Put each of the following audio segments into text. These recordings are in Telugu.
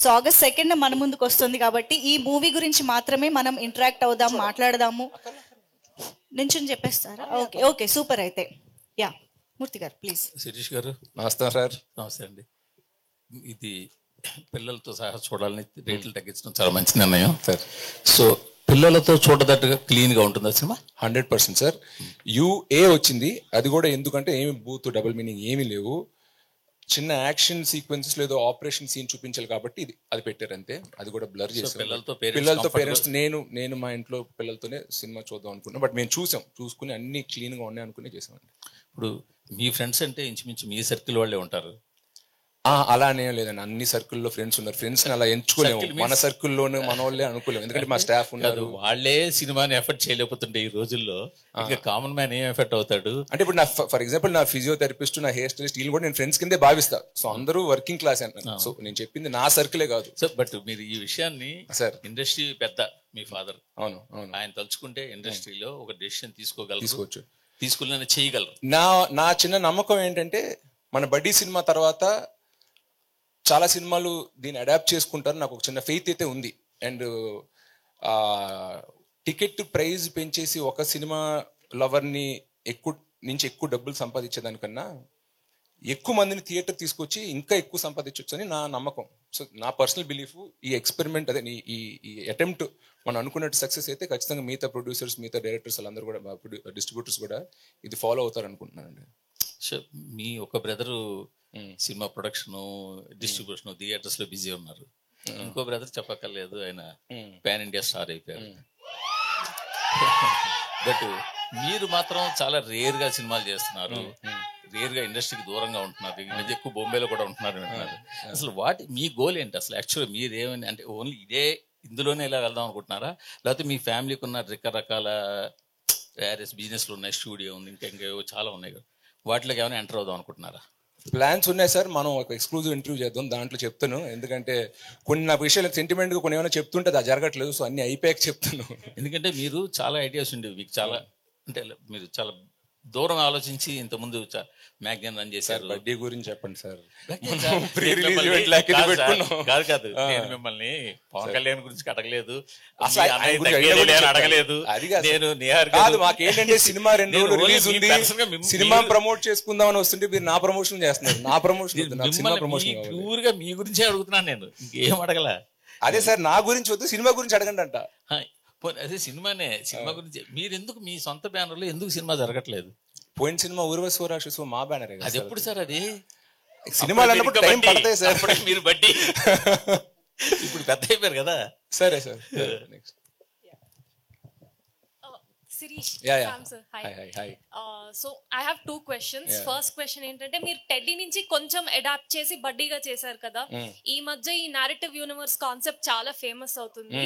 సో August 2nd మన ముందుకు వస్తుంది కాబట్టి ఈ మూవీ గురించి మాత్రమే మనం ఇంటరాక్ట్ అవుదాం, మాట్లాడదాము. నించుని చెప్పేస్తారా? Okay okay, super. అయితే యా, మూర్తి గారు ప్లీజ్. శిరీష్ గారు నమస్తే సార్. నమస్తే అండి. ఇది పిల్లలతో సహా చూడాలని రేట్లు తగ్గించడం చాలా మంచి నిర్ణయం సార్. సో పిల్లలతో చూడదట్టుగా క్లీన్గా ఉంటుందా సినిమా? 100% సార్. యూఏ వచ్చింది, అది కూడా ఎందుకంటే ఏమి బూత్ డబుల్ మీనింగ్ ఏమీ లేవు. చిన్న యాక్షన్ సీక్వెన్సెస్ లేదో ఆపరేషన్ సీన్ చూపించాలి కాబట్టి అది పెట్టారు అంతే. అది కూడా బ్లర్ చేశారు. పిల్లలతో పేరెంట్స్ నేను మా ఇంట్లో పిల్లలతోనే సినిమా చూద్దాం అనుకున్నా. బట్ మేము చూసుకుని అన్ని క్లీన్ గా ఉన్నాయి అనుకుని చేసామండి. ఇప్పుడు మీ ఫ్రెండ్స్ అంటే ఇంచుమించు మీ సర్కిల్ వాళ్ళే ఉంటారు? అలానే లేదండి, అన్ని సర్కిల్లో ఫ్రెండ్స్ ఉన్నారు. ఫ్రెండ్స్ అలా ఎంచుకోలేము, మన సర్కిల్లోనే మన వాళ్ళే అనుకోలేము, ఎందుకంటే మా స్టాఫ్ ఉన్నారు. వాళ్ళే సినిమాని ఎఫర్ట్ చేయలేకపోతుంటే ఈ రోజుల్లో ఇంకా కామన్ మ్యాన్ ఏం ఎఫర్ట్ అవుతాడు? అంటే ఇప్పుడు నా ఫర్ ఎగ్జాంపుల్ నా ఫిజియోథెరపిస్ట్, నా హెయిర్ స్టైలిస్ట్, వీళ్ళు కూడా నేను ఫ్రెండ్స్ కిందే భావిస్తా. సో అందరూ వర్కింగ్ క్లాస్ అంటారు. సో నేను చెప్పింది నా సర్కిలే కాదు. సో బట్ మీరు ఈ విషయాన్ని సార్, ఇండస్ట్రీ పెద్ద మీ ఫాదర్, అవును ఆయన తలుచుకుంటే ఇండస్ట్రీలో ఒక డెసిషన్ తీసుకోవచ్చు, తీసుకుని చేయగలరు. నా చిన్న నమ్మకం ఏంటంటే మన బడ్డీ సినిమా తర్వాత చాలా సినిమాలు దీన్ని అడాప్ట్ చేసుకుంటారు, నాకు ఒక చిన్న ఫెయిత్ అయితే ఉంది. అండ్ టికెట్ ప్రైజ్ పెంచేసి ఒక సినిమా లవర్ని ఎక్కువ డబ్బులు సంపాదించేదానికన్నా ఎక్కువ మందిని థియేటర్ తీసుకొచ్చి ఇంకా ఎక్కువ సంపాదించవచ్చు అని నా నమ్మకం. సో నా పర్సనల్ బిలీఫ్, ఈ ఎక్స్పెరిమెంట్ అదే ఈ అటెంప్ట్ మనం అనుకున్నట్టు సక్సెస్ అయితే ఖచ్చితంగా మిగతా ప్రొడ్యూసర్స్, మిగతా డైరెక్టర్స్ వాళ్ళందరూ కూడా, డిస్ట్రిబ్యూటర్స్ కూడా ఇది ఫాలో అవుతారు అనుకుంటున్నానండి. సో మీ ఒక brother cinema production, distribution, theatres లో బిజీ ఉన్నారు. ఇంకో బ్రదర్ చెప్పక్కర్లేదు, ఆయన పాన్ ఇండియా స్టార్ అయిపోయారు. బట్ మీరు మాత్రం చాలా రేర్ గా సినిమాలు చేస్తున్నారు, రేర్ గా ఇండస్ట్రీకి దూరంగా ఉంటున్నారు. ఈ మధ్య ఎక్కువ బొంబేలో కూడా ఉంటున్నారు అంటున్నారు. అసలు మీ గోల్ ఏంటి అసలు? యాక్చువల్గా మీరేమని అంటే ఓన్లీ ఇందులోనే ఇలా వెళ్దాం అనుకుంటున్నారా, లేకపోతే మీ ఫ్యామిలీకి ఉన్న రకరకాల బిజినెస్లు ఉన్నాయి, స్టూడియో ఉంది, ఇంకా చాలా ఉన్నాయి కదా, వాటిలోకి ఏమైనా ఎంటర్ అవుదాం అనుకుంటున్నారా? ప్లాన్స్ ఉన్నాయి సార్. మనం ఒక ఎక్స్క్లూజివ్ ఇంటర్వ్యూ చేద్దాం, దాంట్లో చెప్తాను. ఎందుకంటే కొన్ని నా విషయాలు సెంటిమెంట్గా కొన్ని ఏమైనా చెప్తుంటే అది జరగట్లేదు. సో అన్ని అయిపోయాక చెప్తాను. ఎందుకంటే మీరు చాలా ఐడియాస్ ఉండేవి మీకు, చాలా అంటే మీరు చాలా దూరం ఆలోచించి ఇంతకుముందు మ్యాగజైన్ రన్ చేశారు. బడ్డీ గురించి చెప్పండి సార్. కాదు, నేను మిమ్మల్ని పవన్ కళ్యాణ్ గురించి అడగలేదు, అడగలేదు. మాకేంటంటే సినిమా 2 రోజులు రిలీజ్ ఉంది, సినిమా ప్రమోట్ చేసుకుందామని వస్తుంటే మీరు నా ప్రమోషన్ చేస్తున్నారు. నా ప్రమోషన్ ప్యూర్ గా మీ గురించే అడుగుతున్నాను నేను, ఇంకేం అడగల. అదే సార్, నా గురించి వద్దు, సినిమా గురించి అడగండి అంట. అదే సినిమా గురించి మీరు ఎందుకు మీ సొంత బ్యానర్ లో ఎందుకు సినిమా జరగట్లేదు? పోయిన సినిమా ఊర్వశివరాక్షసు మా బ్యానర్. అది ఎప్పుడు సార్? అది సినిమాలు అన్నప్పుడు టైం పడతాయి సార్. మీరు బట్టి ఇప్పుడు పెద్ద అయిపోయారు కదా. సరే sir. Next Sirish. Yeah. Sir. Hi. So I have 2 questions. First question ఏంటంటే మీరు టెడ్డీ నుంచి కొంచెం అడాప్ట్ చేసి బడ్డీగా చేశారు కదా. ఈ మధ్య ఈ నారేటివ్ యూనివర్స్ కాన్సెప్ట్ చాలా ఫేమస్ అవుతుంది.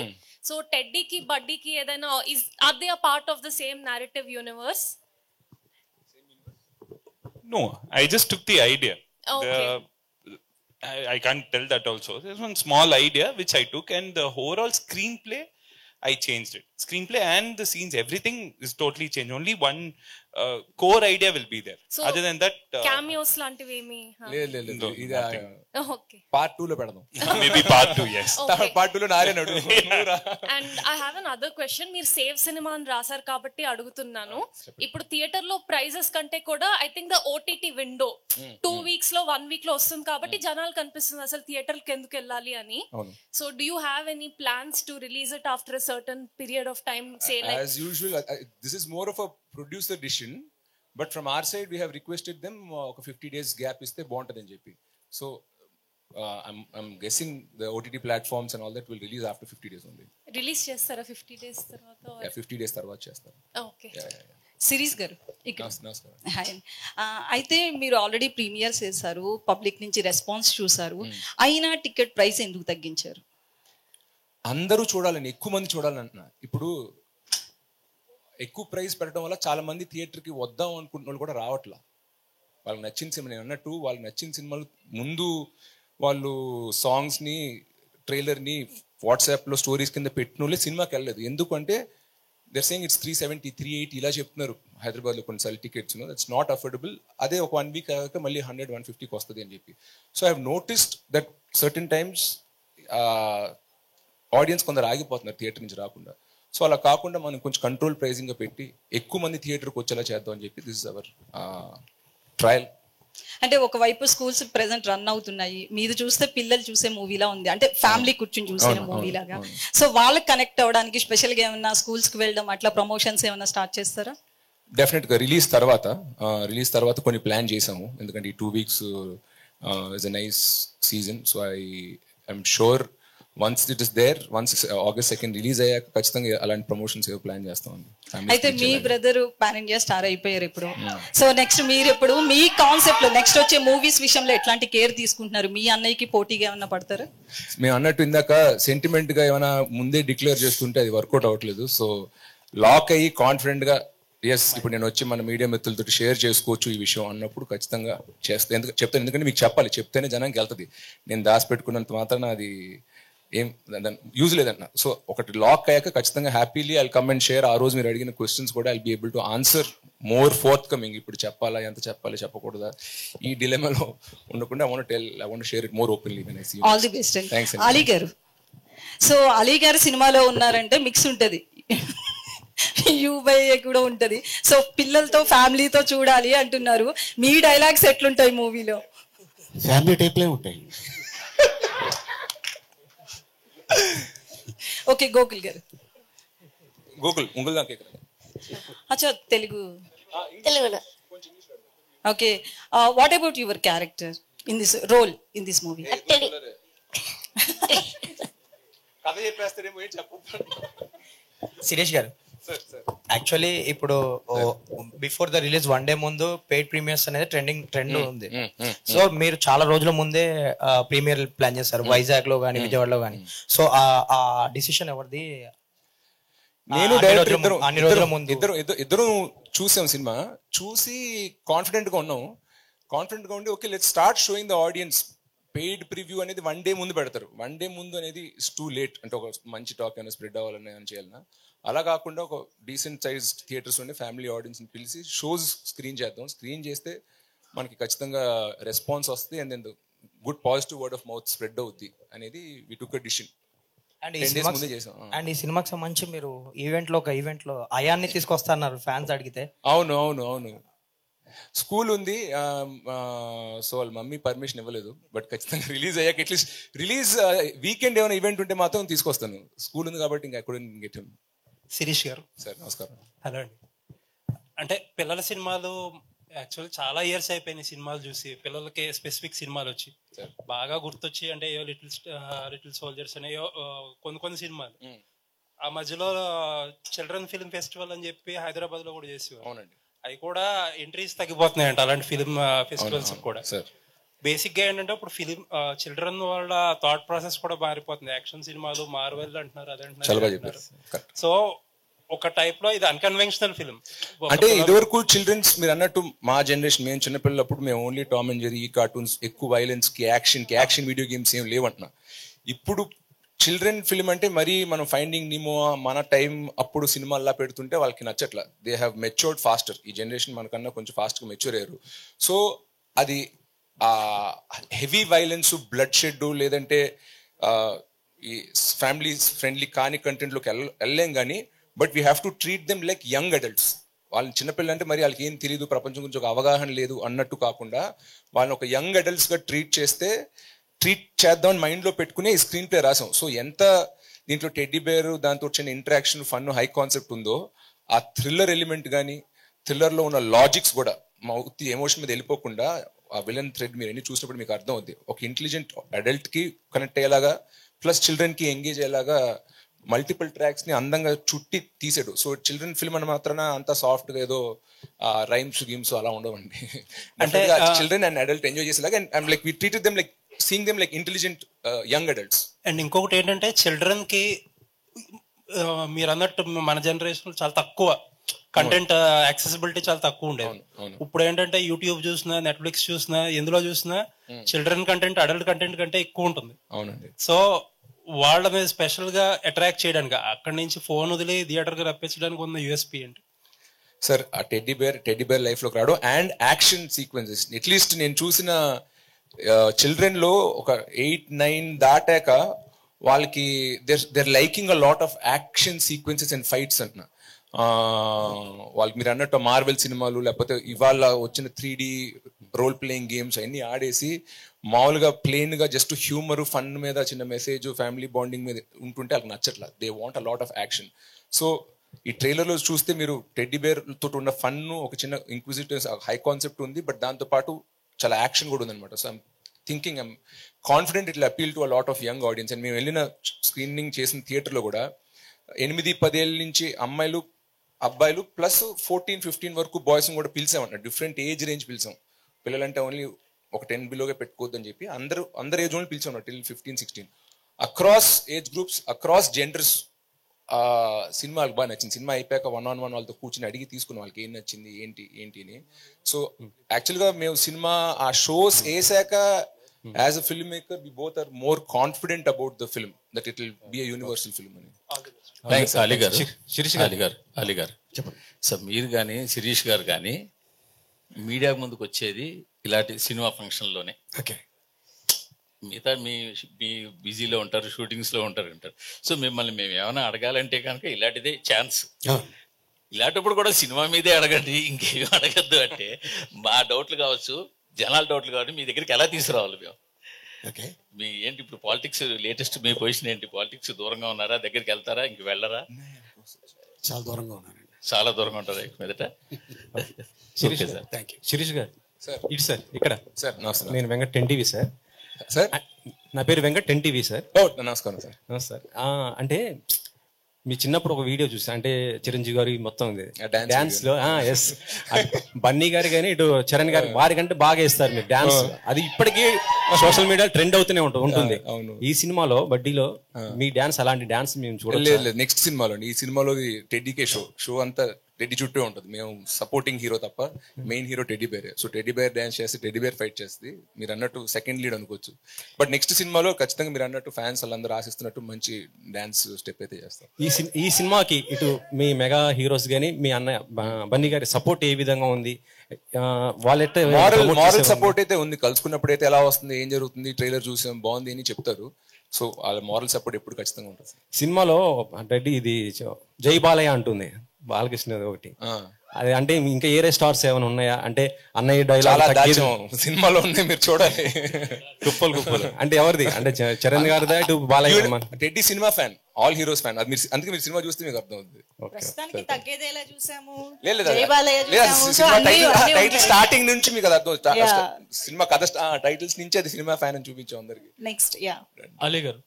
సో టెడ్డీకి బడ్డీకి ఏదైనా are they a part of the same narrative universe? No, I just took the idea. Okay. I can't tell that also. There's one small idea which I took, and the overall screenplay I changed it. Screenplay and the scenes, everything is totally changed. Only one core idea will be there. So, other than that, cameos lantivi emi? లేదు. ఇది Okay. part 2 లో పెడదాం. Maybe part 2, yes. Okay. part 2 లో నారేనాడు. And I have another question. మీరు సేవ్ సినిమా అని రాశారు కాబట్టి అడుగుతున్నాను. ఇప్పుడు థియేటర్ లో ప్రైజెస్ కంటే కూడా I think the OTT window 2 weeks లో 1 week లో వస్తుంది కాబట్టి జనాలు కనిపిస్తుంది అసలు థియేటర్ కి ఎందుకు వెళ్ళాలి అని. So do you have any plans to release it after certain period of time, say like as usual? This is more of a producer decision, but from our side we have requested them ఒక 50 days gap iste బాగుంటదని చెప్పి. So I'm guessing the OTT platforms and all that will release after 50 days only. Release చేస్తారా 50 days తర్వాత? Yeah, 50 days తర్వాత చేస్తారు. ఓకే. సిరీస్ గారు నమస్కారం. హాయ్. అయితే మీరు ఆల్రెడీ ప్రీమియర్స్ చేశారు, పబ్లిక్ నుంచి రెస్పాన్స్ చూసారు, అయినా టికెట్ ప్రైస్ ఎందుకు తగ్గించారు? అందరూ చూడాలని, ఎక్కువ మంది చూడాలని అంటున్నా. ఇప్పుడు ఎక్కువ ప్రైస్ పెట్టడం వల్ల చాలా మంది థియేటర్కి వద్దాం అనుకుంటున్న వాళ్ళు కూడా రావట్లా. వాళ్ళకి నచ్చిన సినిమా, నేను అన్నట్టు వాళ్ళకి నచ్చిన సినిమాలు ముందు వాళ్ళు సాంగ్స్ని, ట్రైలర్ని వాట్సాప్లో స్టోరీస్ కింద పెట్టిన వాళ్ళే సినిమాకి వెళ్ళలేదు. ఎందుకంటే they're saying it's 370, 380 ఇలా చెప్తున్నారు హైదరాబాద్లో కొన్నిసార్లు టికెట్స్. That's not affordable. అదే ఒక 1 week అయ్యాక మళ్ళీ 100, 150కి వస్తుంది అని చెప్పి. So I have noticed that certain times audience కొందరు ఆగిపోతున్నారు థియేటర్ నుంచి రాకుండా. సో అలా కాకుండా మనం కొంచెం కంట్రోల్ ప్రైజింగ్ పెట్టి ఎక్కువ మంది థియేటర్కి వచ్చేలా చేద్దాం అని చెప్పి దిస్ ఇస్ అవర్ ట్రయల్. అంటే ఒకవైపు స్కూల్స్ ప్రెసెంట్ రన్ అవుతున్నాయి, మీరు చూస్తే పిల్లలు చూసే మూవీలా ఉంది, అంటే ఫ్యామిలీ కూర్చొని చూసే మూవీ లాగా. సో వాళ్ళకి కనెక్ట్ అవ్వడానికి స్పెషల్ గా ఏమైనా స్కూల్స్ కి వెళ్ళడం అట్లా ప్రమోషన్స్ ఏమైనా స్టార్ట్ చేస్తారా? డెఫినెట్ గా రిలీజ్ తర్వాత కొన్ని ప్లాన్ చేసాము. ఎందుకంటే ఈ 2 weeks is a nice season. So I'm sure once it is there, once August 2 release అయ్యాక ఖచ్చితంగా అలాంటి ప్రమోషన్స్ ఏవో ప్లాన్ చేస్తాం. అయితే మీ బ్రదర్ పాన్ ఇండియా స్టార్ అయిపోయారు ఇప్పుడు. సో నెక్స్ట్ మీరు ఇప్పుడు మీ కాన్సెప్ట్ లో నెక్స్ట్ వచ్చే మూవీస్ విషయంలో ఎట్లాంటి కేర్ తీసుకుంటున్నారు? మీ అన్నయ్యకి పోటీగా ఏమన్నా పడతారా? మేము అన్నట్టు ఇందాక సెంటిమెంట్ గా ఏమైనా ముందే డిక్లేర్ చేస్తుంటే అది వర్కౌట్ అవ్వట్లేదు. సో లాక్ అయ్యి కాన్ఫిడెంట్ గా ఎస్ ఇప్పుడు నేను వచ్చి మన మీడియా మిత్రులతో షేర్ చేసుకోవచ్చు ఈ విషయం అన్నప్పుడు ఖచ్చితంగా చెప్తాను. ఎందుకంటే మీకు చెప్పాలి, చెప్తేనే జనానికి వెళ్తుంది. నేను దాచిపెట్టుకున్నంత మాత్రాన అది ఏం యూజ్ లేదన్న. సో ఒకటి లాక్ అయ్యాక ఖచ్చితంగా happily I come and share. ఆ రోజు మీరు అడిగిన క్వశ్చన్స్ కూడా I be able to answer more fourth coming. ఇప్పుడు చెప్పాలా, ఎంత చెప్పాలి, చెప్పకూడదా, ఈ డిలెమాలో ఉండకుండా I want share it more openly. All the best. Ali గారు, సో అలీ గారు సినిమాలో ఉన్నారంటే మిక్స్ ఉంటది, యూబై కూడా ఉంటది. సో పిల్లలతో ఫ్యామిలీతో చూడాలి అంటున్నారు. మీ డైలాగ్స్ ఎట్లుంటాయి మూవీలో? ఫ్యామిలీ టైప్లే ఉంటాయి. ఓకే, గోకుల్ గారు. గోకుల్ అచ్చా, తెలుగులో. Okay, what about your character in this role in this movie? కథ చెప్పేస్తారేమో శిరీష్ గారు, యాక్చువల్లీ ఇప్పుడు బిఫోర్ ద రిలీజ్ 1 day ముందు పెయిడ్ ప్రీమియర్స్ అనేది ట్రెండ్ ఉంది. సో మీరు చాలా రోజుల ముందే ప్రీమియర్ ప్లాన్ చేస్తారు, వైజాగ్ లో కానీ విజయవాడలో కానీ. సో ఆ డిసిషన్ ఎవరిది? నేను డైరెక్టర్ అన్ని రోజుల ముందు ఇద్దరు చూసాం సినిమా, చూసి కాన్ఫిడెంట్ గా ఉండి okay let's start showing the audience. Paid preview అనేది 1 day ముందు పెడతారు. 1 day ముందు అనేది ఇట్స్ టూ లేట్. అంటే ఒక మంచి టాక్ అయినా స్ప్రెడ్ అవ్వాలని అని చేయాలన్నా, అలా కాకుండా ఒక డీసెంట్ సైజ్ థియేటర్స్ ఉండే ఫ్యామిలీ ఆడియన్స్ ని పిలిచి షోస్ స్క్రీన్ చేద్దాం. స్క్రీన్ చేస్తే మనకి ఖచ్చితంగా రెస్పాన్స్ వస్తుంది and then good positive word of mouth spread అవుద్ది అనేది వి టుక్ ఎ డిసిషన్. అండ్ ఈ సినిమాకి సంబంధించి మీరు ఒక ఈవెంట్ లో అయాన్ని తీసుకొస్తున్నారు ఫ్యాన్స్ అడిగితే. అవును స్కూల్ ఉంది. సో వాళ్ళ మమ్మీ పర్మిషన్ ఇవ్వలేదు. బట్ ఖచ్చితంగా రిలీజ్ అయ్యాక అట్లీస్ట్ రిలీజ్ వీకెండ్ ఏమైనా ఈవెంట్ ఉంటే మాత్రం తీసుకొస్తాను. స్కూల్ ఉంది కాబట్టి ఇంకా ఎక్కడ గెట్. శిరీష్ గారు సార్ నమస్కారం. హలో అండి. అంటే పిల్లల సినిమాలు యాక్చువల్ చాలా ఇయర్స్ అయిపోయినాయి సినిమాలు చూసి. పిల్లలకి స్పెసిఫిక్ సినిమాలు వచ్చి బాగా గుర్తొచ్చి అంటే ఏవో లిటిల్ సోల్జర్స్ అనేయో కొన్ని సినిమాలు. ఆ మధ్యలో చిల్డ్రన్ ఫిల్మ్ ఫెస్టివల్ అని చెప్పి హైదరాబాద్ లో కూడా చేసేవారు. అవునండి. అవి కూడా ఎంట్రీస్ తగ్గిపోతున్నాయంట అలాంటి ఫిల్మ్ ఫెస్టివల్స్ కూడా. బేసిక్ గా ఏంటంటే ఇప్పుడు ఫిలిం చిల్డ్రన్ వాళ్ళ థాట్ ప్రాసెస్ కూడా మారిపోతుంది. యాక్షన్ సినిమాలు మార్వెల్ అంటున్నారు, అదంటున్నారు. సో ఒక టైప్ లో ఇది అన్కన్వెన్షనల్ ఫిల్మ్. అంటే ఇదివరకు చిల్డ్రన్స్ మీరు అన్నట్టు మా జనరేషన్ మేము చిన్నపిల్లలప్పుడు మేము ఓన్లీ టామ్ అండ్ జెర్రీ, ఈ కార్టూన్స్, ఎక్కువ వైలెన్స్ కి యాక్షన్ వీడియో గేమ్స్ ఏం లేవంటున్నా. ఇప్పుడు చిల్డ్రన్ ఫిల్మ్ అంటే మరీ మనం ఫైండింగ్ నిమో మన టైం అప్పుడు సినిమాల్లా పెడుతుంటే వాళ్ళకి నచ్చట్లా. They have matured faster. ఈ జనరేషన్ మనకన్నా కొంచెం ఫాస్ట్ గా మెచ్యూర్ అయ్యారు. సో అది హెవీ వైలెన్స్, బ్లడ్ షెడ్ లేదంటే ఈ ఫ్యామిలీ ఫ్రెండ్లీ కాని కంటెంట్ లోకి వెళ్ళలేం కానీ, but we have to treat them like young adults. వాళ్ళని చిన్నపిల్లలు అంటే మరి వాళ్ళకి ఏం తెలియదు, ప్రపంచం గురించి ఒక అవగాహన లేదు అన్నట్టు కాకుండా వాళ్ళని ఒక యంగ్ అడల్ట్స్ గా ట్రీట్ చేద్దామని మైండ్ లో పెట్టుకునే ఈ స్క్రీన్ ప్లే రాసాం. సో ఎంత దీంట్లో టెడ్డీ బేర్ దాంతో వచ్చిన ఇంటరాక్షన్, ఫన్, హై కాన్సెప్ట్ ఉందో, ఆ థ్రిల్లర్ ఎలిమెంట్ కానీ థ్రిల్లర్ లో ఉన్న లాజిక్స్ కూడా మా ఉత్తి ఎమోషన్ మీద వెళ్ళిపోకుండా ఆ విలన్ థ్రెడ్ మీరు ఎన్ని చూసినప్పుడు మీకు అర్థం అవుద్ది. ఒక ఇంటెలిజెంట్ అడల్ట్ కి కనెక్ట్ అయ్యేలాగా ప్లస్ చిల్డ్రన్ కి ఎంగేజ్ అయ్యేలాగా మల్టిపుల్ ట్రాక్స్ ని అందంగా చుట్టి తీసాడు. సో చిల్డ్రన్ ఫిల్మ్ అని మాత్రాన అంత సాఫ్ట్ గా ఏదో రైమ్స్ గేమ్స్ అలా ఉండవండి. అంటే చిల్డ్రన్ అండ్ అడల్ట్ ఎంజాయ్ చేసేలాగా and like we treated them like seeing them like intelligent young adults. And ఇంకొకటి ఏంటంటే చిల్డ్రన్ కి మీరు అన్నట్టు మన జనరేషన్ చాలా తక్కువ కంటెంట్ యాక్సెసిబిలిటీ చాలా తక్కువ ఉండేది. ఇప్పుడు ఏంటంటే యూట్యూబ్ చూసినా, నెట్ఫ్లిక్స్ చూసినా, ఎందులో చూసినా చిల్డ్రన్ కంటెంట్ అడల్ట్ కంటెంట్ కంటే ఎక్కువ ఉంటుంది. సో వాళ్ళ మీద స్పెషల్ గా అట్రాక్ట్ చేయడానికి అక్కడి నుంచి ఫోన్ వదిలి థియేటర్ గా రప్పించడానికి ఉన్న యూఎస్పీ ఏంటి సార్? ఆ టెడ్డీ బేర్ లైఫ్ లోకి రావడం అండ్ యాక్షన్ సీక్వెన్సెస్. అట్లీస్ట్ నేను చూసిన చిల్డ్రన్ లో ఒక 8-9 దాటాక వాళ్ళకి they're liking a lot of action sequences and fights అంటున్నా. వాళ్ళకి మీరు అన్నట్టు మార్వెల్ సినిమాలు లేకపోతే ఇవాళ వచ్చిన 3D రోల్ ప్లేయింగ్ గేమ్స్ అన్ని ఆడేసి మామూలుగా ప్లెయిన్ గా జస్ట్ హ్యూమర్ ఫన్ మీద చిన్న మెసేజ్ ఫ్యామిలీ బాండింగ్ మీద ఉంటుంటే వాళ్ళకి నచ్చట్లా. They want a lot of action. So ఈ ట్రైలర్ లో చూస్తే మీరు టెడ్డీ బేర్ తోటి ఉన్న ఫన్ ఒక చిన్న ఇంక్విజిటివ్ హై కాన్సెప్ట్ ఉంది, బట్ దాంతో పాటు చాలా యాక్షన్ కూడా ఉందన్నమాట. So I'm thinking, I'm confident it appeal to a lot of young audience. And మేము వెళ్ళిన స్క్రీనింగ్ చేసిన థియేటర్లో కూడా 8-10 ఏళ్ళ నుంచి అమ్మాయిలు అబ్బాయిలు ప్లస్ 14-15 వరకు బాయ్స్ కూడా పిలిచామన్నమాట. డిఫరెంట్ ఏజ్ రేంజ్ పిలిచాం. పిల్లలంటే ఓన్లీ ఒక 10 బిలోగా పెట్టుకోవద్దు అని చెప్పి అందరు ఏజ్ వాళ్ళు పిలిచాం till 15-16 across age groups across genders. సినిమాకి బాగా నచ్చింది. సినిమా అయిపోయాక 1-on-1 వాళ్ళతో కూర్చుని అడిగి తీసుకున్న వాళ్ళకి ఏం నచ్చింది ఏంటి అని. సో యాక్చువల్గా మేము సినిమా ఆ షోస్ వేసాక as a film maker we both are more confident about the film that it will be a universal film అని. అలీ గారు సార్, మీరు కానీ శిరీష్ గారు కానీ మీడియా ముందుకు వచ్చేది ఇలాంటి సినిమా ఫంక్షన్లోనే. ఓకే, మిగతా మీ బిజీలో ఉంటారు, షూటింగ్స్ లో ఉంటారు. సో మిమ్మల్ని మేము ఏమైనా అడగాలంటే కనుక ఇలాంటిదే ఛాన్స్. ఇలాంటప్పుడు కూడా సినిమా మీదే అడగండి, ఇంకేమి అడగద్దు అంటే మా డౌట్లు కావచ్చు, జనాల డౌట్లు కావచ్చు, మీ దగ్గరికి ఎలా తీసుకురావాలి మేము? ఓకే, మీ ఏంటి ఇప్పుడు పాలిటిక్స్ లేటెస్ట్ మీ పొజిషన్ ఏంటి? పాలిటిక్స్ దూరంగా ఉన్నారా, దగ్గరికి వెళ్తారా, ఇంక వెళ్ళరా? చాలా దూరంగా ఉన్నానండి. చాలా దూరంగా ఉంటారా ఇక మీదట? Thank you. శిరీష్ గారు సార్ ఇటు సార్ ఇక్కడ సార్ నమస్తే నేను వెంకట్ 10 టీవీ సార్. సార్ నా పేరు వెంకట్ 10 టీవీ సార్. నమస్కారం సార్. సార్ అంటే మీ చిన్నప్పుడు ఒక వీడియో చూసా, అంటే చిరంజీవి గారి మొత్తం డాన్స్ లో ఎస్ బన్నీ గారు కానీ ఇటు చరణ్ గారు వారికంటే బాగా వేస్తారు మీరు డాన్స్. అది ఇప్పటికీ సోషల్ మీడియా ట్రెండ్ అవుతూనే ఉంటుంది. ఈ సినిమాలో బడ్డీలో మీ డాన్స్ అలాంటి డాన్స్ మేము చూడలేదు. నెక్స్ట్ సినిమాలో ఈ సినిమాలో టెడ్డీకే షో అంతా టెడ్డీ చుట్టూ ఉంటుంది. మేము సపోర్టింగ్ హీరో తప్ప మెయిన్ హీరో టెడ్డీ బేరే. సో టెడ్డీ బేర్ డాన్స్ చేసి టెడ్డీ బేర్ ఫైట్ చేస్తుంది. మీరు అన్నట్టు సెకండ్ లీడ్ అనుకోవచ్చు. బట్ నెక్స్ట్ సినిమాలో ఖచ్చితంగా మీరు అన్నట్టు ఫ్యాన్స్ వాళ్ళందరూ ఆశిస్తున్నట్టు మంచి డాన్స్ స్టెప్ అయితే చేస్తాం. ఈ సినిమాకి ఇటు మీ మెగా హీరోస్ గానీ మీ అన్నయ్య బన్నీ గారి సపోర్ట్ ఏ విధంగా ఉంది? వాళ్ళైతే మారల్ సపోర్ట్ అయితే ఉంది. కలుసుకున్నప్పుడు అయితే ఎలా వస్తుంది, ఏం జరుగుతుంది, ట్రైలర్ చూసాం బాగుంది అని చెప్తారు. సో వాళ్ళ మారల్ సపోర్ట్ ఎప్పుడు ఖచ్చితంగా ఉంటుంది. సినిమాలో రెడ్డి ఇది జై బాలయ్య అంటుంది బాలకృష్ణ ఒకటి, అది అంటే ఇంకా ఏరే స్టార్స్ ఏమైనా ఉన్నాయా? అంటే అన్నయ్య డైలాగ్ సినిమాలో ఉన్నాయి, మీరు చూడాలి. కుప్పలు అంటే ఎవరిది? అంటే చరణ్ గారిదా ఇటు Balayya? Teddy cinema fan, all heroes fan. అది మీరు అందుకే మీరు సినిమా చూస్తే మీకు అర్థం అవుతుంది. ప్రస్తుతానికి తగ్గేదేలా చూసాము, లేదు జై బాలయ్య చూసాము. సో టైటిల్ స్టార్టింగ్ నుంచి మీకు అది అర్థం. సినిమా కథ టైటిల్స్ నుంచి అది సినిమా ఫ్యాన్ అని చూపించాం అందరికి. నెక్స్ట్ అలీ గారు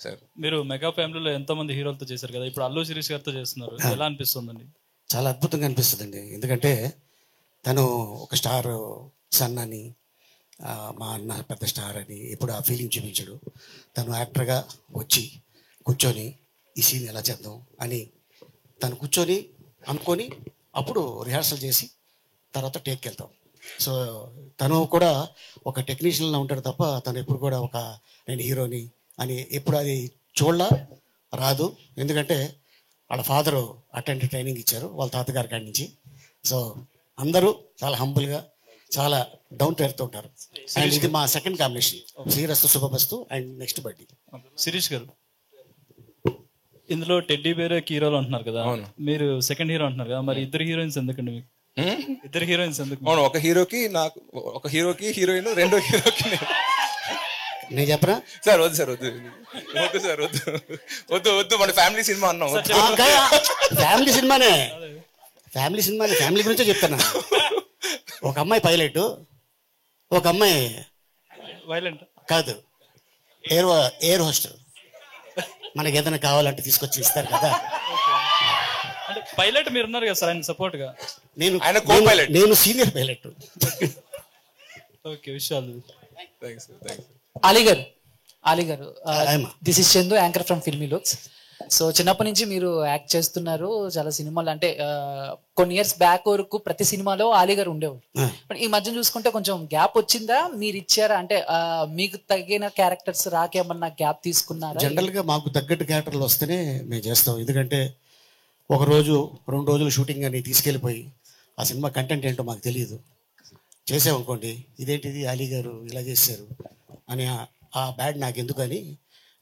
సార్, మీరు మెగా ఫ్యామిలీలో ఎంతో మంది హీరోలతో చేశారు కదా, ఇప్పుడు అల్లు శిరీష్ గారితో చేస్తున్నారు, ఎలా అనిపిస్తుందండి? చాలా అద్భుతంగా అనిపిస్తుందండి. ఎందుకంటే తను ఒక స్టార్ సన్ అని, మా అన్న పెద్ద స్టార్ అని ఎప్పుడు ఆ ఫీలింగ్ చూపించాడు. తను యాక్టర్గా వచ్చి కూర్చొని ఈ సీన్ ఎలా చేద్దాం అని తను కూర్చొని అనుకొని అప్పుడు రిహార్సల్ చేసి తర్వాత టేక్కి వెళ్తాం. సో తను కూడా ఒక టెక్నీషియన్లా ఉంటాడు తప్ప తను ఎప్పుడు కూడా ఒక నేను హీరోని అని ఎప్పుడు అది చూడలా రాదు. ఎందుకంటే వాళ్ళ ఫాదరు అటెండ్ ట్రైనింగ్ ఇచ్చారు వాళ్ళ తాతగారి కాడి నుంచి. సో అందరూ చాలా హంబుల్గా చాలా డౌన్ టు ఎర్త్ ఉంటారు. అండ్ ఇది మా second combination, Srirastu Subhamastu and next బడ్డీ. శిరీష్ గారు, ఇందులో టెడ్డీ బేర్ హీరోలు అంటున్నారు కదా, మీరు సెకండ్ హీరో అంటున్నారు కదా, మరి ఇద్దరు హీరోయిన్స్ ఎందుకండి మీకు? ఇద్దరు హీరోయిన్స్ ఎందుకు? అవును, ఒక హీరోకి నాకు, ఒక హీరోకి హీరోయిన్, రెండో హీరోకి నేను చెప్పరా సార్? వద్దు సార్, వద్దు సార్, వద్దు మన ఫ్యామిలీ సినిమా అన్నాం. ఫ్యామిలీ సినిమానే ఫ్యామిలీ గురించే చెప్తాను. ఒక అమ్మాయి పైలట్, ఒక అమ్మాయి వైలెంట్ కాదు ఎయిర్ హోస్టల్. మనకి ఏదైనా కావాలంటే తీసుకొచ్చి ఇస్తారు కదా. అంటే పైలట్ మీరు ఉన్నారు కదా సార్, ఆయన సపోర్ట్ గా. నేను సీనియర్ పైలట్. ఓకే, విషయాలు. అలీ గారు this is Chandu, anchor from filmy looks. So చిన్నప్పటి నుంచి మీరు యాక్ట్ చేస్తున్నారు చాలా సినిమాలు. అంటే కొన్ని ఇయర్స్ బ్యాక్ వరకు ప్రతి సినిమాలో అలీ గారు ఉండేవాడు. బట్ ఈ మధ్య చూసుకుంటే కొంచెం గ్యాప్ వచ్చిందా? మీరు ఇచ్చారా? అంటే మీకు తగిన క్యారెక్టర్స్ రాకేమన్నా గ్యాప్ తీసుకున్నారా? జనరల్ గా మాకు తగ్గట్టు క్యారెక్టర్లు వస్తేనే మేము చేస్తాం. ఎందుకంటే ఒక రోజు 2 రోజులు షూటింగ్ అని తీసుకెళ్ళిపోయి ఆ సినిమా కంటెంట్ ఏంటో మాకు తెలియదు. చేసామనుకోండి, ఇదేంటిది అలీ గారు ఇలా చేశారు అని ఆ బ్యాడ్ నాకు ఎందుకని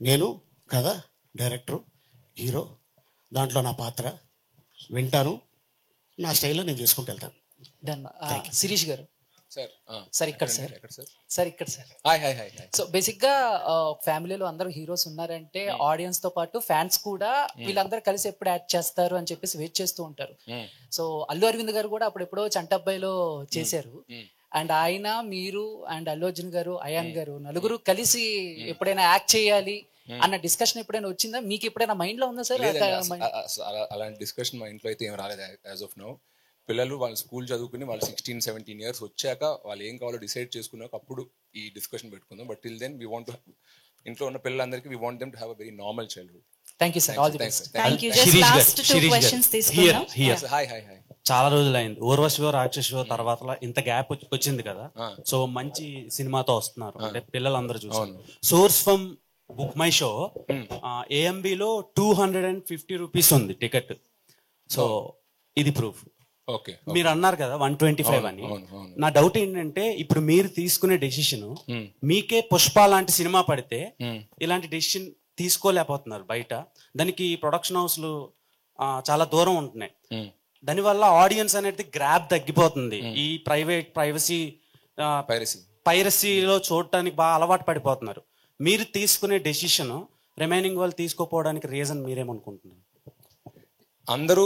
నేను కథ, డైరెక్టరు, హీరో, దాంట్లో నా పాత్ర వింటాను, నా స్టైల్లో నేను చేసుకుంటూ వెళ్తాను. డన్. శిరీష్ గారు సార్ ఇక్కడ సార్ ఇక్కడ సార్. సో బేసిక్ గా ఫ్యామిలీలో అందరూ హీరోస్ ఉన్నారంటే ఆడియన్స్ తో పాటు ఫ్యాన్స్ కూడా వీళ్ళందరూ కలిసి ఎప్పుడు యాక్ట్ చేస్తారు అని చెప్పేసి వెయిట్ చేస్తూ ఉంటారు. సో అల్లు అరవింద్ గారు కూడా అప్పుడెప్పుడో చంటబ్బాయిలో చేశారు. అండ్ ఆయన, మీరు అండ్ అల్లు అర్జున్ గారు, అయాన్ గారు నలుగురు కలిసి ఎప్పుడైనా యాక్ట్ చేయాలి అన్న డిస్కషన్ ఎప్పుడైనా వచ్చిందా? మీకు ఎప్పుడైనా మైండ్ లో ఉందా సార్? అలాంటి డిస్కషన్ మా ఇంట్లో అయితే ఏం రాలేదు యాజ్ ఆఫ్ నౌ. పిల్లలు వాళ్ళు స్కూల్ చదువుకుని వాళ్ళు 16-17 years వచ్చాక వాళ్ళు ఏం కావాలో డిసైడ్ చేసుకున్నాక అప్పుడు ఈ డిస్కషన్ పెట్టుకుందాం. But till then we want to, ఇంట్లో ఉన్న పిల్లలందరికీ we want them to have a very normal childhood. Thank you sir. All the best. Thank you. Just last 2 questions తీసుకుందాం. హాయ్. చాలా రోజులైంది ఊర్వశివో రాక్షసో తర్వాత ఇంత గ్యాప్ వచ్చింది కదా. సో మంచి సినిమాతో వస్తున్నారు అంటే పిల్లలందరూ చూసారు. Source from book my show AMBలో 250 rupees ఉంది టికెట్. సో ఇది ప్రూఫ్. మీరు అన్నారు కదా 125 అని. నా డౌట్ ఏంటంటే ఇప్పుడు మీరు తీసుకునే డెసిషన్, మీకే పుష్ప లాంటి సినిమా పడితే ఇలాంటి డెసిషన్ తీసుకోలేకపోతున్నారు బయట. దానికి ప్రొడక్షన్ హౌస్లు చాలా దూరం ఉంటున్నాయి. దానివల్ల ఆడియన్స్ అనేది గ్రాప్ తగ్గిపోతుంది. ఈ పైరసీలో చూడటానికి బాగా అలవాటు పడిపోతున్నారు. మీరు తీసుకునే డెసిషన్ రిమైనింగ్ వాళ్ళు తీసుకోపోవడానికి రీజన్ మీరేమనుకుంటున్నారు? అందరూ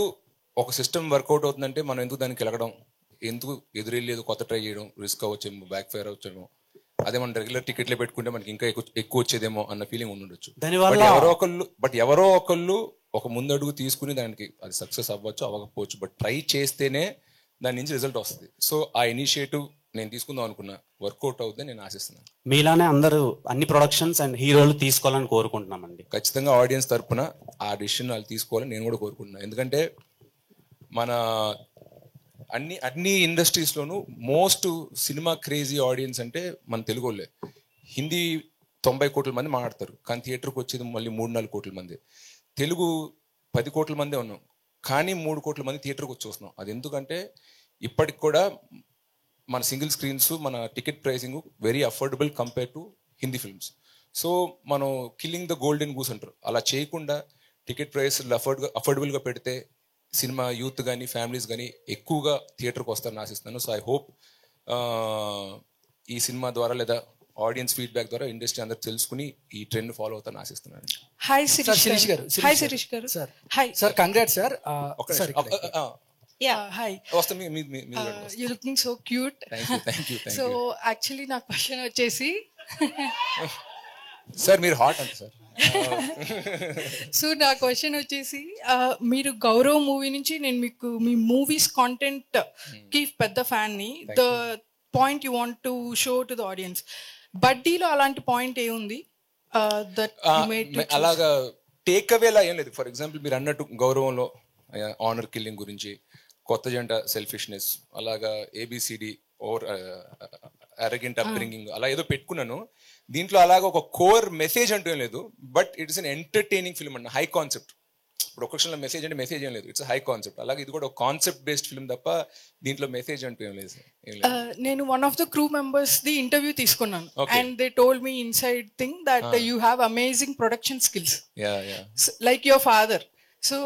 ఒక సిస్టమ్ వర్కౌట్ అవుతుందంటే మనం ఎందుకు దానికి వెళ్ళడం, ఎందుకు ఎదురెళ్ళేది కొత్త ట్రై చేయడం, రిస్క్ అవ్వచ్చేమో, బ్యాక్ ఫైర్ అవ్వచ్చేమో, అదే మనం రెగ్యులర్ టికెట్లే పెట్టుకుంటే మనకి ఇంకా ఎక్కువ వచ్చేదేమో అన్న ఫీలింగ్ ఉండొచ్చు. ఎవరో ఒకళ్ళు ఒక ముందడుగు తీసుకుని దానికి అది సక్సెస్ అవ్వచ్చు, అవ్వకపోవచ్చు, బట్ ట్రై చేస్తేనే దాని నుంచి రిజల్ట్ వస్తుంది. సో ఆ ఇనిషియేటివ్ నేను తీసుకుందాం అనుకున్నా, వర్కౌట్ అవుతుందని నేను ఆశిస్తున్నాను. మీలానే అందరూ అన్ని ప్రొడక్షన్స్ అండ్ హీరోలు తీసుకోవాలని కోరుకుంటున్నామండి. ఖచ్చితంగా ఆడియన్స్ తరపున ఆ డిసిషన్ వాళ్ళు తీసుకోవాలని నేను కూడా కోరుకుంటున్నాను. ఎందుకంటే మన అన్ని ఇండస్ట్రీస్లోనూ మోస్ట్ సినిమా క్రేజీ ఆడియన్స్ అంటే మన తెలుగు వాళ్ళే. హిందీ 90 కోట్ల మంది మాట్లాడతారు, కానీ థియేటర్కి వచ్చేది మళ్ళీ 3-4 కోట్ల మంది. తెలుగు 10 కోట్ల మందే ఉన్నాం, కానీ 3 కోట్ల మంది థియేటర్కి వచ్చి వస్తున్నాం. అది ఎందుకంటే ఇప్పటికి కూడా మన సింగిల్ స్క్రీన్స్, మన ticket pricing very affordable compare to Hindi films. So మనం కిల్లింగ్ ద గోల్డెన్ గూస్ అంటారు, అలా చేయకుండా టికెట్ ప్రైస్ అఫోర్డబుల్గా పెడితే సినిమా యూత్ కానీ ఫ్యామిలీస్ కానీ ఎక్కువగా థియేటర్కి వస్తారని ఆశిస్తున్నాను. సో ఐ హోప్ ఈ సినిమా ద్వారా లేదా ఆడియన్స్ ఫీడ్బ్యాక్ ద్వారా ఇండస్ట్రీ అందరూ తెలుసుకుని ఈ ట్రెండ్ ఫాలో అవుతారని ఆశిస్తున్నాను. హాయ్ శిరీష్ గారు. హాయ్ శిరీష్ గారు. Sir hi sir, congrats sir. Hi, you looking so cute. So actually నా క్వశ్చన్ వచ్చేసి సార్ మీరు హాట్ అంటే సార్. సో నా క్వశ్చన్ వచ్చేసి మీరు గౌరవ్ మూవీ నుంచి నేను మీకు మీ మూవీస్ కాంటెంట్ కి పెద్ద ఫ్యాన్ ని. The point you want to show to the audience, బడ్డీలో అలాంటి పాయింట్ ఏముంది? అలాగా టేక్ అవేలా ఏం లేదు. ఫర్ ఎగ్జాంపుల్ మీరు అన్నట్టు గౌరవంలో ఆనర్ కిల్లింగ్ గురించి, కొత్త జంట సెల్ఫిష్నెస్, అలాగా ABCD ఓర్ అరగెంట్ అప్బ్రింగింగ్ అలా ఏదో పెట్టుకున్నాను. దీంట్లో అలాగా ఒక కోర్ మెసేజ్ అంటూ ఏం లేదు, but it's an entertaining film అన్న, హై కాన్సెప్ట్. ఇప్పుడు ఒక క్షణంలో మెసేజ్ అంటే మెసేజ్ ఏం లేదు, ఇట్స్ హై కాన్సెప్ట్. అలాగే ఇది కూడా ఒక కాన్సెప్ట్ బేస్డ్ ఫిల్మ్ తప్ప దీంట్లో మెసేజ్ అంటూ ఏం లేదు. నేను one of the crew members the interview తీసుకున్నాను, and they told me inside thing that you have amazing production skills like your father. So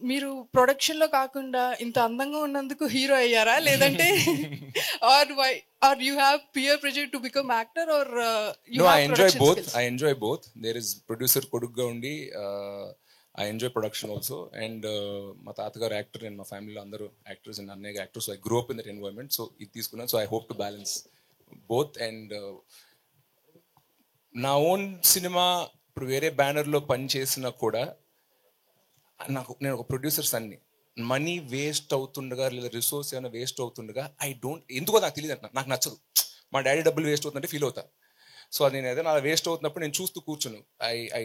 మీరు ప్రొడక్షన్ లో కాకుండా ఇంత అందంగా ఉన్నందుకు హీరో అయ్యారా, లేదంటే are you have peer pressure to become actor, or No, I enjoy both. There is producer కొడుకుగా ఉండి I enjoy production also, and మా తాతగారు యాక్టర్ అండ్ మా ఫ్యామిలీలో అందరూ యాక్టర్స్ అండ్ అన్నయ్య actors. I grow up in that environment. So ఇది తీసుకున్నాను. So I hope to balance both. And నా ఓన్ సినిమా ఇప్పుడు వేరే బ్యానర్లో పని చేసినా కూడా నేను ఒక ప్రొడ్యూసర్స్ అన్ని మనీ వేస్ట్ అవుతుండగా లేదా రిసోర్స్ ఏమైనా వేస్ట్ అవుతుండగా ఎందుకో నాకు తెలియదు అంట, నాకు నచ్చదు. మా డాడీ డబ్బులు వేస్ట్ అవుతుందంటే ఫీల్ అవుతా. సో అది నేను ఏదైనా అలా వేస్ట్ అవుతున్నప్పుడు నేను చూస్తూ కూర్చును. I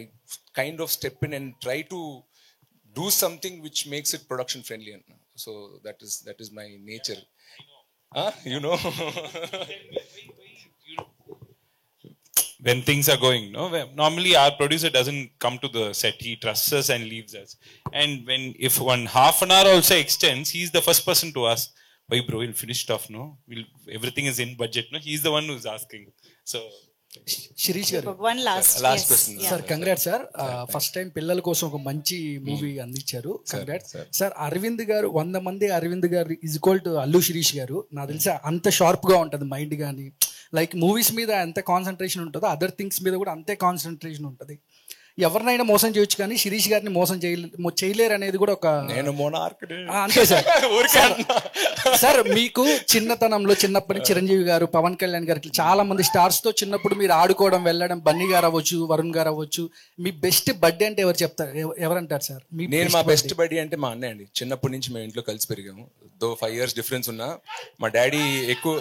kind of step in and try to do something which makes it production friendly అంట. So that is my nature, you know. When things are going, no, normally our producer doesn't come to the set, he trusts us and leaves us. And if one half an hour also extends, he's the first person to ask, why bro, we'll finish stuff, no, everything is in budget, no, he's the one who's asking. So Shirish garu one last Last question. Sir congrats sir first time పిల్లల కోసం ఒక మంచి మూవీ అందించారు కంగ్రాట్స్ సార్ అరవింద్ గారు 100 మంది Aravind garu is equal to Allu Sirish garu నాకు తెలిసి అంత షార్ప్ గా ఉంటుంది మైండ్ కానీ లైక్ మూవీస్ మీద ఎంత కాన్సన్ట్రేషన్ ఉంటుందో అదర్ థింగ్స్ మీద కూడా అంతే కాన్సన్ట్రేషన్ ఉంటుంది ఎవరినైనా మోసం చేయొచ్చు కానీ శిరీష్ గారిని మోసం చేయలేరు అనేది కూడా ఒక నేను అంతే సార్ సార్ మీకు చిన్నతనంలో చిన్నప్పటి నుంచి చిరంజీవి గారు పవన్ కళ్యాణ్ గారు చాలా మంది స్టార్స్ తో చిన్నప్పుడు మీరు ఆడుకోవడం వెళ్ళడం బన్నీ గారు అవ్వచ్చు వరుణ్ గారు అవ్వచ్చు మీ బెస్ట్ బర్త్డే అంటే ఎవరు చెప్తారు ఎవరంటారు సార్ నేను మా బెస్ట్ బడ్డీ అంటే మా అన్నయ్య అండి. చిన్నప్పటి నుంచి మేము ఇంట్లో కలిసి పెరిగాము. 5 years డిఫరెన్స్ ఉన్నా మా డాడీ ఎక్కువ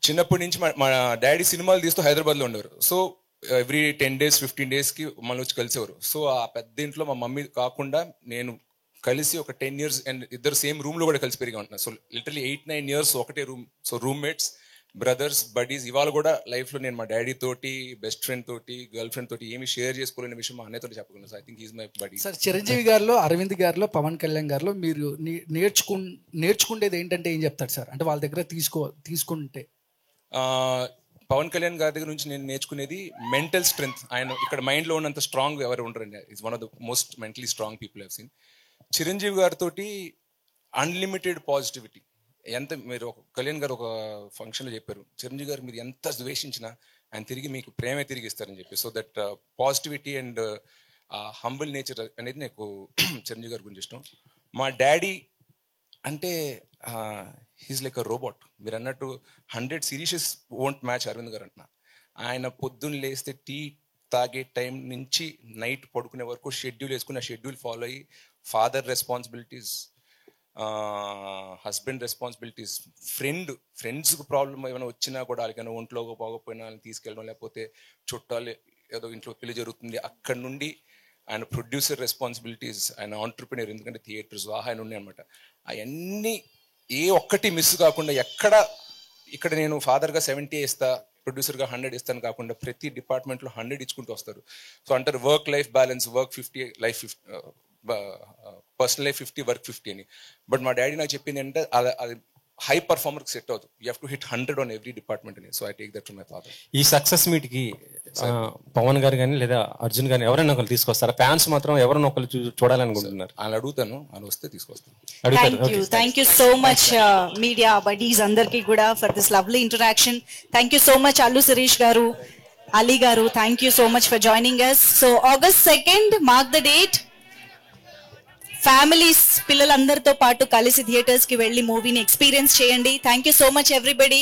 చిన్నప్పటి నుంచి మా డాడీ సినిమాలు తీస్తూ హైదరాబాద్ లో ఉండేవారు. సో ఎవ్రీ 10 days 15 days కి మళ్ళీ వచ్చి కలిసేవారు. సో ఆ పెద్ద ఇంట్లో మా మమ్మీ కాకుండా నేను కలిసి ఒక 10 years అండ్ ఇద్దరు సేమ్ రూమ్ లో కూడా కలిసి పెరిగా ఉంటున్నాను. సో లిటరలీ 8-9 years ఒకటే room. So roommates, brothers, buddies. ఇవాళ కూడా లైఫ్ లో నేను మా డాడీ తోటి, బెస్ట్ ఫ్రెండ్ తోటి, గర్ల్ ఫ్రెండ్ తోటి ఏమి షేర్ చేసుకోలేని విషయం మా అన్నయ్యతో చెప్పగలను. So I think is my body. Sir Chiranjeevi గారిలో, అరవింద్ గారిలో, పవన్ కళ్యాణ్ గారిలో మీరు నేర్చుకునేది ఏంటంటే ఏం చెప్తారు సార్? అంటే వాళ్ళ దగ్గర తీసుకుంటే పవన్ కళ్యాణ్ గారి దగ్గర నుంచి నేను నేర్చుకునేది మెంటల్ స్ట్రెంగ్త్. ఆయన ఇక్కడ మైండ్ లో ఉన్నంత స్ట్రాంగ్ ఎవరు ఉండరండి. Is one of the most mentally strong people have seen. Chiranjeevi గారితో అన్లిమిటెడ్ పాజిటివిటీ. ఎంత మీరు కళ్యాణ్ గారు ఒక ఫంక్షన్ లో చెప్పారు, చిరంజీవి గారు మీరు ఎంత ద్వేషించినా ఆయన తిరిగి మీకు ప్రేమే తిరిగి ఇస్తారని చెప్పి. So that positivity and humble nature అనేది నాకు చిరంజీవి గారి గురించి ఇష్టం. మా డాడీ అంటే హీస్ లైక్ అ రోబోట్. మీరు అన్నట్టు 100 సిరీసెస్ వోంట్ మ్యాచ్ అరవింద్ గారు అంటున్నా. ఆయన పొద్దున్న లేస్తే టీ తాగే టైం నుంచి నైట్ పడుకునే వరకు షెడ్యూల్ వేసుకుని ఆ షెడ్యూల్ ఫాలో అయ్యి ఫాదర్ రెస్పాన్సిబిలిటీస్, హస్బెండ్ రెస్పాన్సిబిలిటీస్, ఫ్రెండ్స్కి ప్రాబ్లం ఏమైనా వచ్చినా కూడా వాళ్ళకైనా ఒంట్లో పోకపోయినా వాళ్ళని తీసుకెళ్ళడం, లేకపోతే చుట్టాలు ఏదో ఇంట్లో పెళ్లి జరుగుతుంది అక్కడ నుండి ఆయన ప్రొడ్యూసర్ రెస్పాన్సిబిలిటీస్, ఆయన ఆంటర్ప్రినర్, ఎందుకంటే థియేటర్స్ ఆయన ఉన్నాయి అనమాట. అవన్నీ ఏ ఒక్కటి మిస్ కాకుండా ఇక్కడ నేను ఫాదర్గా 70 ఇస్తా, ప్రొడ్యూసర్గా 100 ఇస్తాను కాకుండా ప్రతి డిపార్ట్మెంట్లో 100 ఇచ్చుకుంటూ వస్తారు. సో అంటారు work life balance, work 50, life 50, personal life 50, work 50 అని. బట్ మా డాడీ నాకు చెప్పింది అంటే అది హై పర్ఫార్మర్కి సెట్ అవుతుంది. You have to hit 100 on every department అని. So I take that from my father. ఈ సక్సెస్ మీట్ కి పవన్ గారు కానీ లేదా అర్జున్ గాని ఎవరైనా ఒకరు తీసుకొస్తారా? ఫ్యాన్స్ మాత్రం ఎవరైనా ఒకరు చూడాలనుకుంటున్నారు. ఆయన అడుగుతాను, ఆయన వస్తే తీసుకొస్తాను. Thank you so much media buddies అందరికీ కూడా for this lovely interaction. Thank you so much Allu Sirish garu, Ali garu, thank you so much for joining us. So August 2nd mark the date. Families పిల్లలందరితో పాటు కలిసి థియేటర్స్ కి వెళ్ళి మూవీని ఎక్స్పీరియన్స్ చేయండి. Thank you so much everybody.